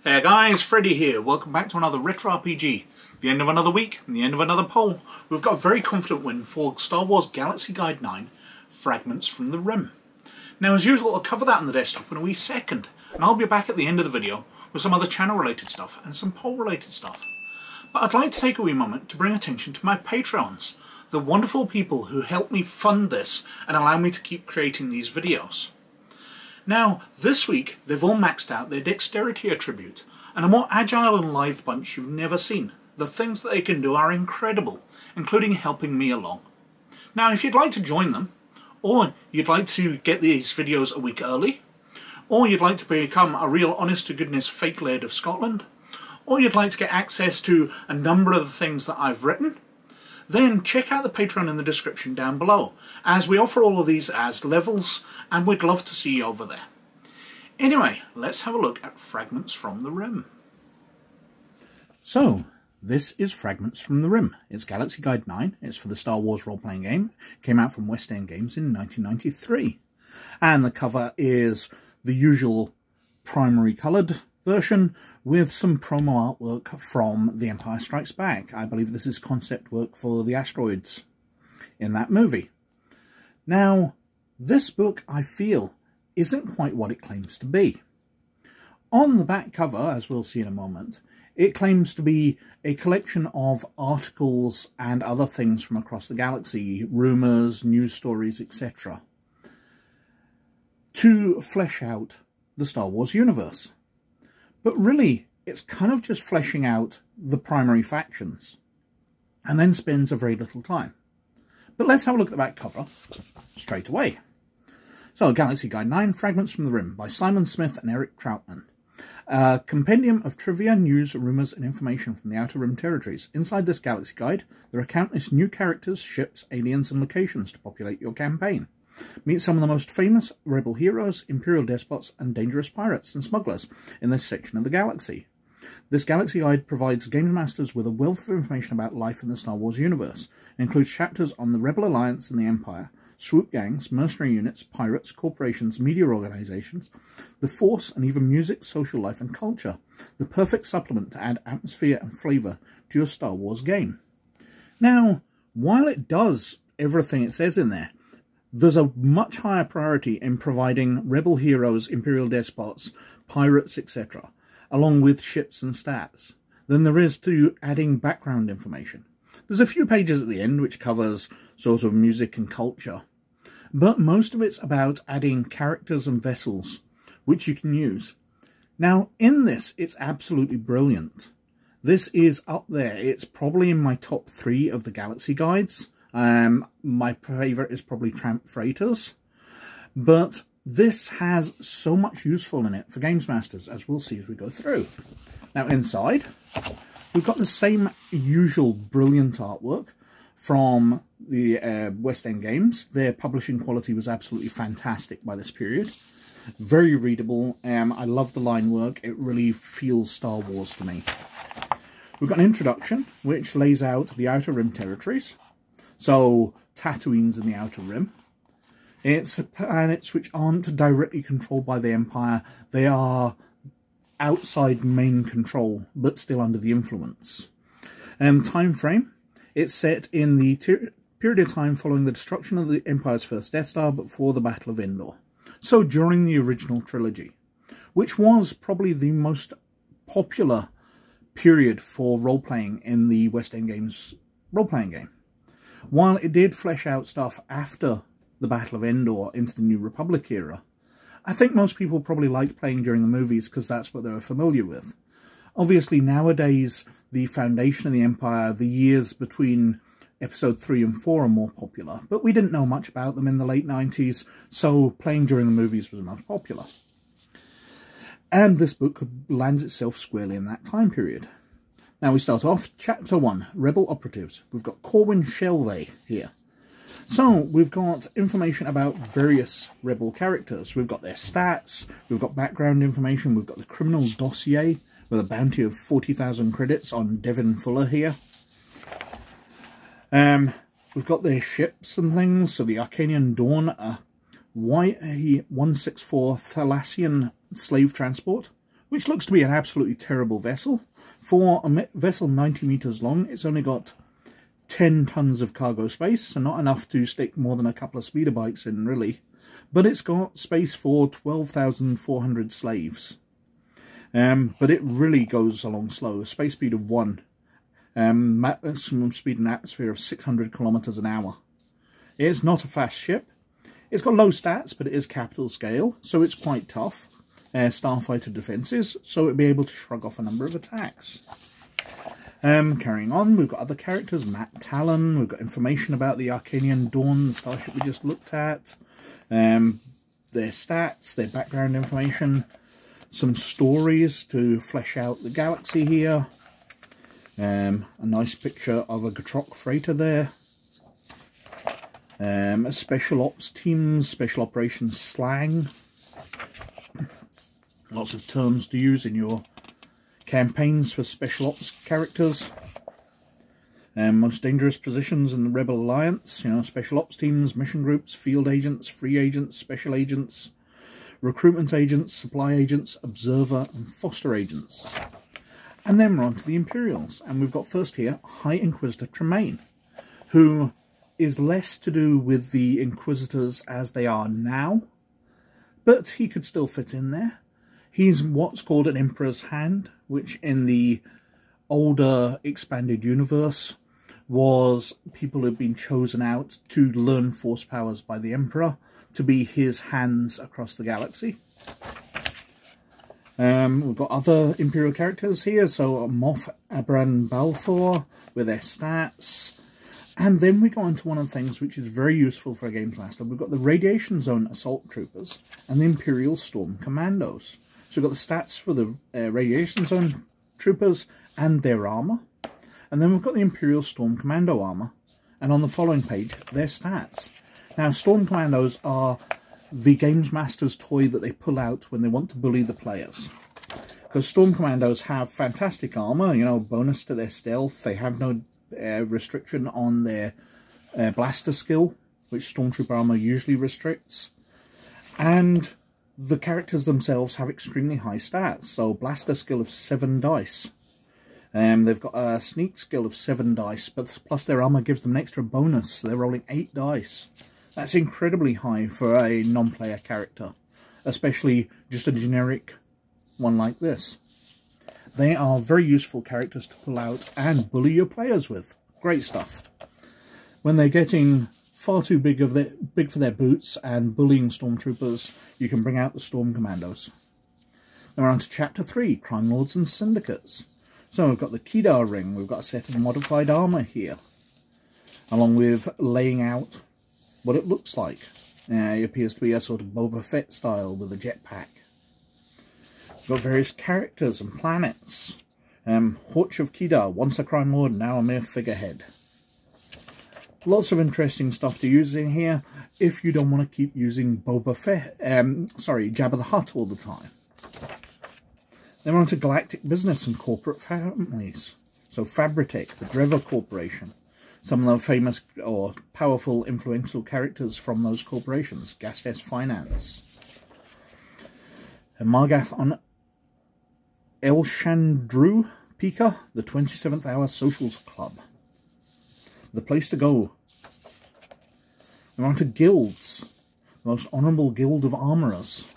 Hey guys, Freddy here. Welcome back to another Retro RPG. The end of another week, and the end of another poll. We've got a very confident win for Star Wars Galaxy Guide 9, Fragments from the Rim. Now as usual, I'll cover that on the desktop in a wee second, and I'll be back at the end of the video with some other channel related stuff and some poll related stuff. But I'd like to take a wee moment to bring attention to my Patreons, the wonderful people who help me fund this and allow me to keep creating these videos. Now, this week, they've all maxed out their dexterity attribute, and a more agile and lithe bunch you've never seen. The things that they can do are incredible, including helping me along. Now, if you'd like to join them, or you'd like to get these videos a week early, or you'd like to become a real honest-to-goodness fake laird of Scotland, or you'd like to get access to a number of the things that I've written, then check out the Patreon in the description down below, as we offer all of these as levels, and we'd love to see you over there. Anyway, let's have a look at Fragments from the Rim. So, this is Fragments from the Rim. It's Galaxy Guide 9, it's for the Star Wars role-playing game, it came out from West End Games in 1993. And the cover is the usual primary coloured version, with some promo artwork from The Empire Strikes Back. I believe this is concept work for the asteroids in that movie. Now, this book, I feel, isn't quite what it claims to be. On the back cover, as we'll see in a moment, it claims to be a collection of articles and other things from across the galaxy, rumours, news stories, etc., to flesh out the Star Wars universe. But really, it's kind of just fleshing out the primary factions, and then spends a very little time. But let's have a look at the back cover straight away. So, Galaxy Guide 9, Fragments from the Rim, by Simon Smith and Eric Troutman. A compendium of trivia, news, rumours and information from the Outer Rim territories. Inside this Galaxy Guide, there are countless new characters, ships, aliens and locations to populate your campaign. Meet some of the most famous rebel heroes, Imperial despots and dangerous pirates and smugglers in this section of the galaxy. This Galaxy Guide provides gamemasters with a wealth of information about life in the Star Wars universe. It includes chapters on the Rebel Alliance and the Empire, swoop gangs, mercenary units, pirates, corporations, media organizations, the Force, and even music, social life and culture. The perfect supplement to add atmosphere and flavor to your Star Wars game. Now, while it does everything it says in there, there's a much higher priority in providing rebel heroes, imperial despots, pirates, etc., along with ships and stats, than there is to adding background information. There's a few pages at the end which covers sort of music and culture, but most of it's about adding characters and vessels, which you can use. Now, in this, it's absolutely brilliant. This is up there. It's probably in my top 3 of the Galaxy Guides. My favourite is probably Tramp Freighters, but this has so much useful in it for gamesmasters, as we'll see as we go through. Now inside, we've got the same usual brilliant artwork from the West End Games. Their publishing quality was absolutely fantastic by this period. Very readable. I love the line work. It really feels Star Wars to me. We've got an introduction, which lays out the Outer Rim territories. So, Tatooine's in the Outer Rim. It's planets which aren't directly controlled by the Empire. They are outside main control, but still under the influence. Time frame. It's set in the period of time following the destruction of the Empire's first Death Star, but before the Battle of Endor. So, during the original trilogy, which was probably the most popular period for role-playing in the West End Games role-playing game. While it did flesh out stuff after the Battle of Endor into the New Republic era, I think most people probably liked playing during the movies because that's what they were familiar with. Obviously, nowadays, the foundation of the Empire, the years between Episode 3 and 4 are more popular, but we didn't know much about them in the late 90s, so playing during the movies was most popular. And this book lands itself squarely in that time period. Now we start off, Chapter 1, Rebel Operatives. We've got Corwin Shelvey here. So, we've got information about various Rebel characters. We've got their stats, we've got background information, we've got the criminal dossier with a bounty of 40,000 credits on Devin Fuller here. We've got their ships and things, so the Arcanian Dawn, YA-164 Thalassian slave transport, which looks to be an absolutely terrible vessel. For a vessel 90 meters long, it's only got 10 tons of cargo space, so not enough to stick more than a couple of speeder bikes in, really. But it's got space for 12,400 slaves. But it really goes along slow. Space speed of 1. Maximum speed in atmosphere of 600 kilometers an hour. It's not a fast ship. It's got low stats, but it is capital scale, so it's quite tough. Starfighter defences, so it'll be able to shrug off a number of attacks. Carrying on, we've got other characters. Matt Talon, we've got information about the Arcanian Dawn, the starship we just looked at. Their stats, their background information. Some stories to flesh out the galaxy here. A nice picture of a Gatroc freighter there. A special ops team, special operations slang. Lots of terms to use in your campaigns for special ops characters. Most dangerous positions in the Rebel Alliance, you know, special ops teams, mission groups, field agents, free agents, special agents, recruitment agents, supply agents, observer and foster agents. And then we're on to the Imperials, and we've got first here High Inquisitor Tremaine, who is less to do with the Inquisitors as they are now, but he could still fit in there. He's what's called an Emperor's Hand, which in the older expanded universe was people who had been chosen out to learn force powers by the Emperor to be his hands across the galaxy. We've got other Imperial characters here, so Moff Abran Balfour with their stats. And then we go on to one of the things which is very useful for a Games Master. We've got the Radiation Zone Assault Troopers and the Imperial Storm Commandos. So we've got the stats for the Radiation Zone Troopers and their armour. And then we've got the Imperial Storm Commando armour. And on the following page, their stats. Now, Storm Commandos are the Games Master's toy that they pull out when they want to bully the players. Because Storm Commandos have fantastic armour, you know, bonus to their stealth. They have no restriction on their blaster skill, which Stormtrooper armour usually restricts. And the characters themselves have extremely high stats, so blaster skill of 7 dice. They've got a sneak skill of 7 dice, but plus their armour gives them an extra bonus, so they're rolling 8 dice. That's incredibly high for a non-player character, especially just a generic one like this. They are very useful characters to pull out and bully your players with. Great stuff. When they're getting far too big for their boots and bullying stormtroopers, you can bring out the Storm Commandos. Then we're on to Chapter 3, Crime Lords and Syndicates. So we've got the Kedar Ring, we've got a set of modified armour here, along with laying out what it looks like. It appears to be a sort of Boba Fett style with a jetpack. We've got various characters and planets. Horch of Kedar, once a crime lord, now a mere figurehead. Lots of interesting stuff to use in here if you don't want to keep using Jabba the Hutt all the time. Then we're on to Galactic Business and Corporate Families. So Fabritech, the Drevor Corporation. Some of the famous or powerful influential characters from those corporations. Gastes Finance. And Margath on Elshandru Pika, the 27th Hour Socials Club. The place to go. We're on to guilds. The most honourable guild of armourers.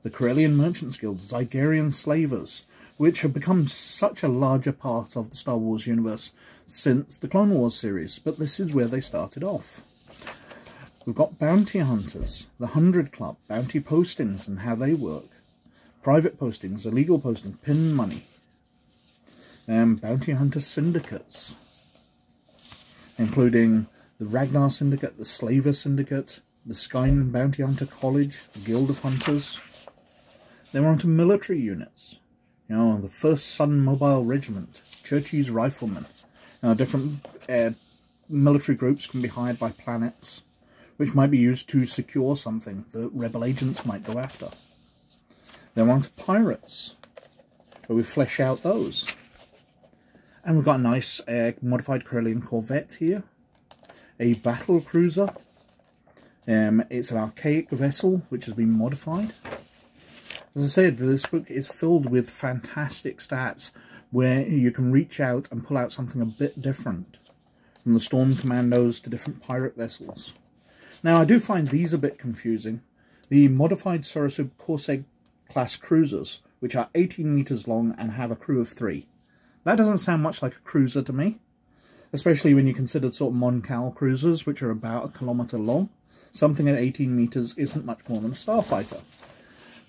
The Corellian Merchants Guild, Zygerian Slavers, which have become such a larger part of the Star Wars universe since the Clone Wars series, but this is where they started off. We've got Bounty Hunters, the 100 Club, bounty postings and how they work. Private postings, illegal posting, pin money. Bounty Hunter Syndicates, including the Ragnar Syndicate, the Slaver Syndicate, the Skyn Bounty Hunter College, the Guild of Hunters. Then we're on to military units. You know, the 1st Sun Mobile Regiment, Churchies Riflemen. Now, different military groups can be hired by planets, which might be used to secure something that rebel agents might go after. Then we're on to pirates, where we flesh out those. And we've got a nice modified Corellian Corvette here. A battle cruiser. It's an archaic vessel which has been modified. As I said, this book is filled with fantastic stats where you can reach out and pull out something a bit different, from the Storm Commandos to different pirate vessels. Now, I do find these a bit confusing. The modified Sorosub Corsair class cruisers, which are 18 meters long and have a crew of 3. That doesn't sound much like a cruiser to me, especially when you consider sort of Moncal cruisers, which are about 1 kilometer long. Something at 18 meters isn't much more than a starfighter.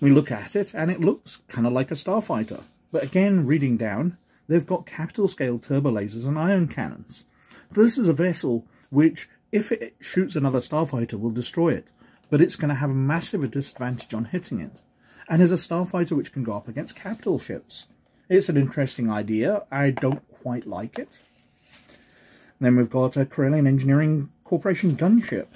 We look at it, and it looks kind of like a starfighter. But again, reading down, they've got capital scale turbo lasers and ion cannons. This is a vessel which, if it shoots another starfighter, will destroy it. But it's going to have a massive disadvantage on hitting it. And is a starfighter which can go up against capital ships. It's an interesting idea. I don't quite like it. Then we've got a Corellian Engineering Corporation gunship,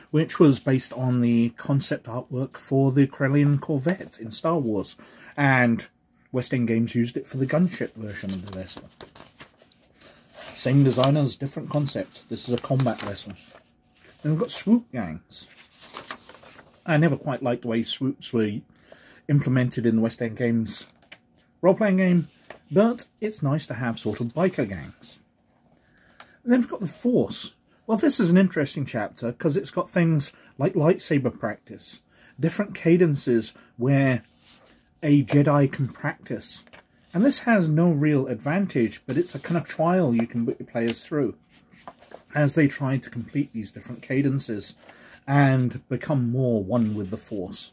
which was based on the concept artwork for the Corellian Corvette in Star Wars, and West End Games used it for the gunship version of the vessel. Same designers, different concept. This is a combat vessel. Then we've got swoop gangs. I never quite liked the way swoops were implemented in the West End Games role-playing game, but it's nice to have sort of biker gangs. And then we've got the Force. Well, this is an interesting chapter because it's got things like lightsaber practice, different cadences where a Jedi can practice. And this has no real advantage, but it's a kind of trial you can put your players through as they try to complete these different cadences and become more one with the Force.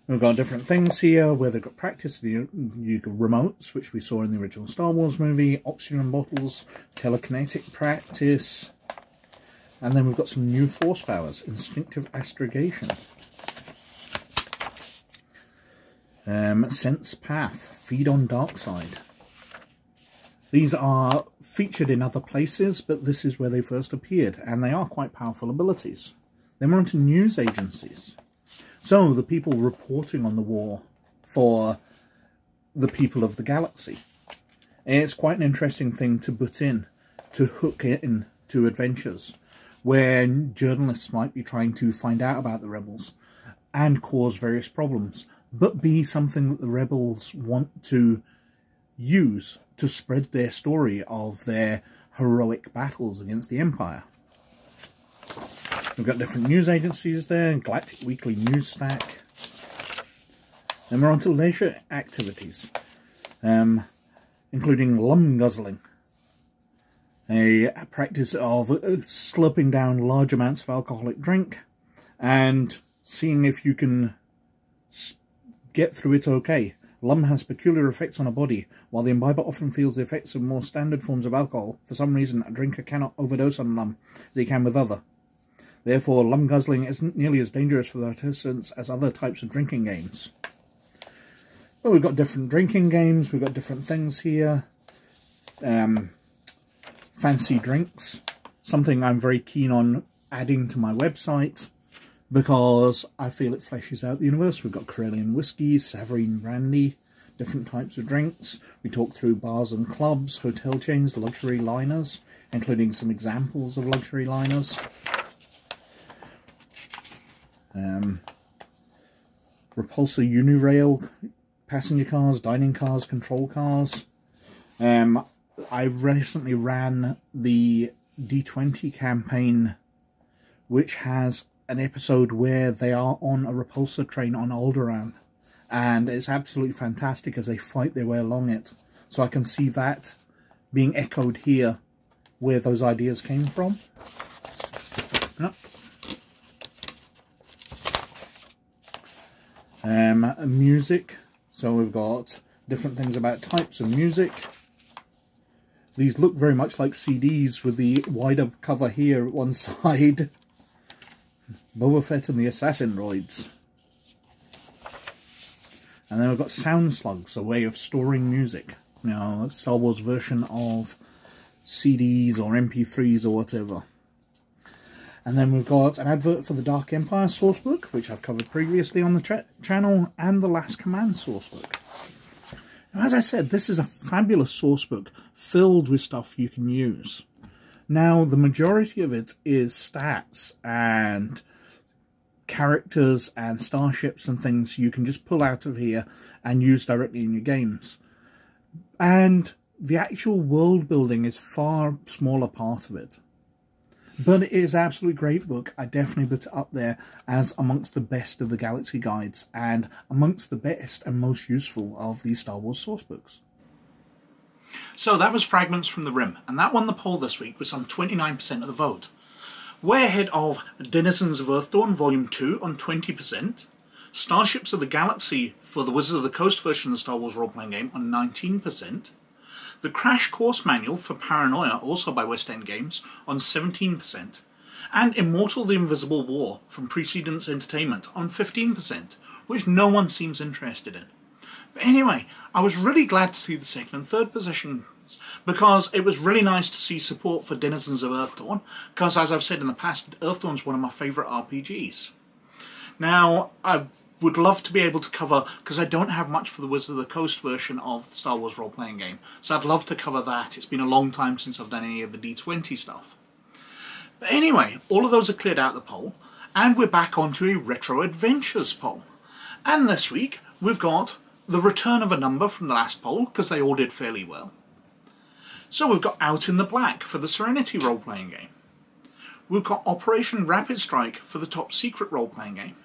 We've got different things here where they've got practice, the remotes, which we saw in the original Star Wars movie, oxygen bottles, telekinetic practice, and then we've got some new force powers, instinctive astrogation, sense path, feed on dark side. These are featured in other places, but this is where they first appeared, and they are quite powerful abilities. Then we're on to news agencies. So, the people reporting on the war for the people of the galaxy. It's quite an interesting thing to put in, to hook it in to adventures, where journalists might be trying to find out about the rebels and cause various problems, but be something that the rebels want to use to spread their story of their heroic battles against the Empire. We've got different news agencies there, Galactic Weekly News Stack. Then we're on to leisure activities, including lum guzzling, a practice of slurping down large amounts of alcoholic drink and seeing if you can get through it okay. Lum has peculiar effects on a body. While the imbiber often feels the effects of more standard forms of alcohol, for some reason a drinker cannot overdose on lum as he can with other. Therefore, lum guzzling isn't nearly as dangerous for the participants as other types of drinking games. Well, we've got different drinking games, we've got different things here. Fancy drinks, something I'm very keen on adding to my website, because I feel it fleshes out the universe. We've got Corellian whiskey, Savarine brandy, different types of drinks. We talk through bars and clubs, hotel chains, luxury liners, including some examples of luxury liners. Repulsor Unirail, passenger cars, dining cars, control cars. I recently ran the D20 campaign, which has an episode where they are on a repulsor train on Alderaan, and it's absolutely fantastic as they fight their way along it. So I can see that being echoed here, where those ideas came from. Music, so we've got different things about types of music. These look very much like CDs with the wider cover here at one side. Boba Fett and the Assassin Droids. And then we've got sound slugs, a way of storing music. You know, a Star Wars version of CDs or MP3s or whatever. And then we've got an advert for the Dark Empire sourcebook, which I've covered previously on the channel, and the Last Command sourcebook. Now, as I said, this is a fabulous sourcebook filled with stuff you can use. Now, the majority of it is stats and characters and starships and things you can just pull out of here and use directly in your games. And the actual world building is far smaller part of it. But it is an absolutely great book. I definitely put it up there as amongst the best of the Galaxy guides and amongst the best and most useful of the Star Wars source books. So that was Fragments from the Rim, and that won the poll this week with some 29% of the vote. Way ahead of Denizens of Earthdawn Volume 2 on 20%, Starships of the Galaxy for the Wizards of the Coast version of the Star Wars role-playing game on 19%, the Crash Course Manual for Paranoia, also by West End Games, on 17%, and Immortal the Invisible War from Precedence Entertainment on 15%, which no one seems interested in. But anyway, I was really glad to see the second and third positions, because it was really nice to see support for Denizens of Earthdawn, because as I've said in the past, Earthdawn's one of my favourite RPGs. Now, I would love to be able to cover, because I don't have much for the Wizards of the Coast version of the Star Wars role-playing game, so I'd love to cover that. It's been a long time since I've done any of the D20 stuff. But anyway, all of those are cleared out the poll, and we're back onto a Retro Adventures poll. And this week, we've got the return of a number from the last poll, because they all did fairly well. So we've got Out in the Black for the Serenity role-playing game. We've got Operation Rapid Strike for the Top Secret role-playing game.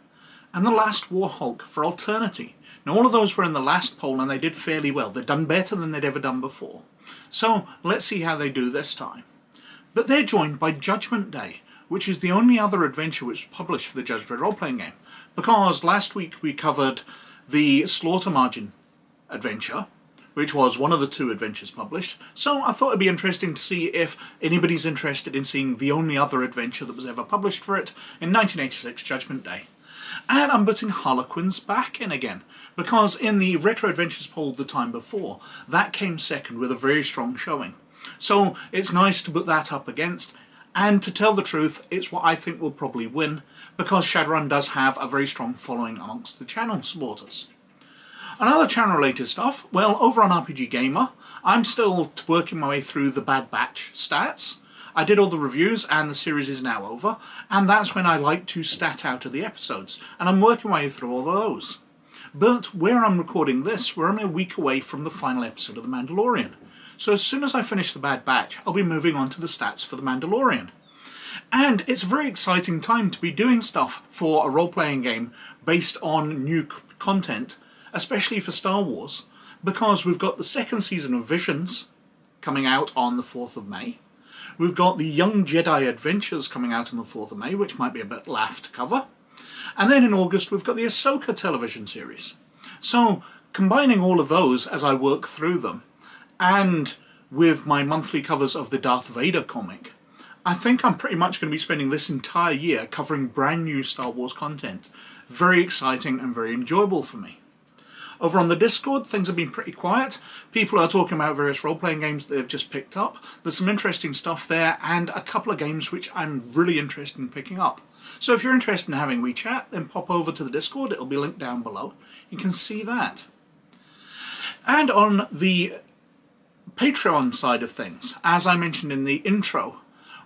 And The Last War Hulk for Alternity. Now all of those were in the last poll and they did fairly well. They'd done better than they'd ever done before. So let's see how they do this time. But they're joined by Judgment Day, which is the only other adventure which was published for the Judge Dredd role-playing game. Because last week we covered the Slaughter Margin adventure, which was one of the two adventures published. So I thought it'd be interesting to see if anybody's interested in seeing the only other adventure that was ever published for it in 1986, Judgment Day. And I'm putting Harlequins back in again, because in the Retro Adventures poll the time before, that came second with a very strong showing. So it's nice to put that up against, and to tell the truth, it's what I think will probably win, because Shadowrun does have a very strong following amongst the channel supporters. Another channel-related stuff, well, over on RPG Gamer, I'm still working my way through the Bad Batch stats. I did all the reviews and the series is now over, and that's when I like to stat out of the episodes, and I'm working my way through all of those. But where I'm recording this, we're only a week away from the final episode of The Mandalorian. So as soon as I finish the Bad Batch, I'll be moving on to the stats for The Mandalorian. And it's a very exciting time to be doing stuff for a role-playing game based on new content, especially for Star Wars, because we've got the second season of Visions coming out on the 4th of May. We've got the Young Jedi Adventures coming out on the 4th of May, which might be a bit laugh to cover. And then in August we've got the Ahsoka television series. So combining all of those as I work through them, and with my monthly covers of the Darth Vader comic, I think I'm pretty much going to be spending this entire year covering brand new Star Wars content. Very exciting and very enjoyable for me. Over on the Discord, things have been pretty quiet. People are talking about various role-playing games that they've just picked up. There's some interesting stuff there, and a couple of games which I'm really interested in picking up. So if you're interested in having a wee chat, then pop over to the Discord. It'll be linked down below. You can see that. And on the Patreon side of things, as I mentioned in the intro,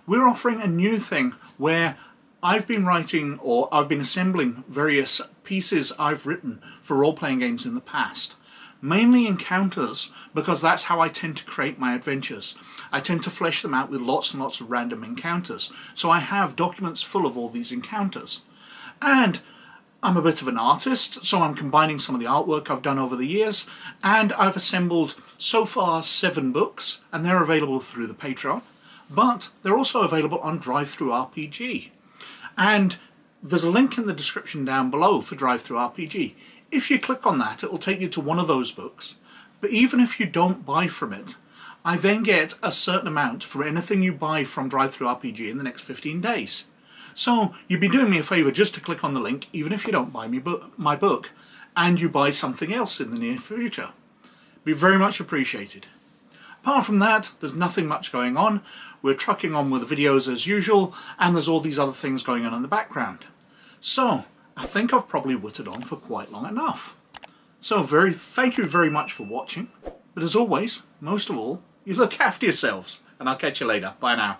we're offering a new thing where I've been writing, or I've been assembling various pieces I've written for role-playing games in the past. Mainly encounters, because that's how I tend to create my adventures. I tend to flesh them out with lots and lots of random encounters. So I have documents full of all these encounters. And I'm a bit of an artist, so I'm combining some of the artwork I've done over the years, and I've assembled so far 7 books, and they're available through the Patreon, but they're also available on DrivethruRPG. And there's a link in the description down below for DrivethruRPG. If you click on that, it'll take you to one of those books. But even if you don't buy from it, I then get a certain amount for anything you buy from DrivethruRPG in the next 15 days. So you'd be doing me a favour just to click on the link, even if you don't buy my book, and you buy something else in the near future. It'd be very much appreciated. Apart from that, there's nothing much going on. We're trucking on with the videos as usual, and there's all these other things going on in the background. So, I think I've probably whittled on for quite long enough. So thank you very much for watching, but as always, most of all, you look after yourselves, and I'll catch you later. Bye now.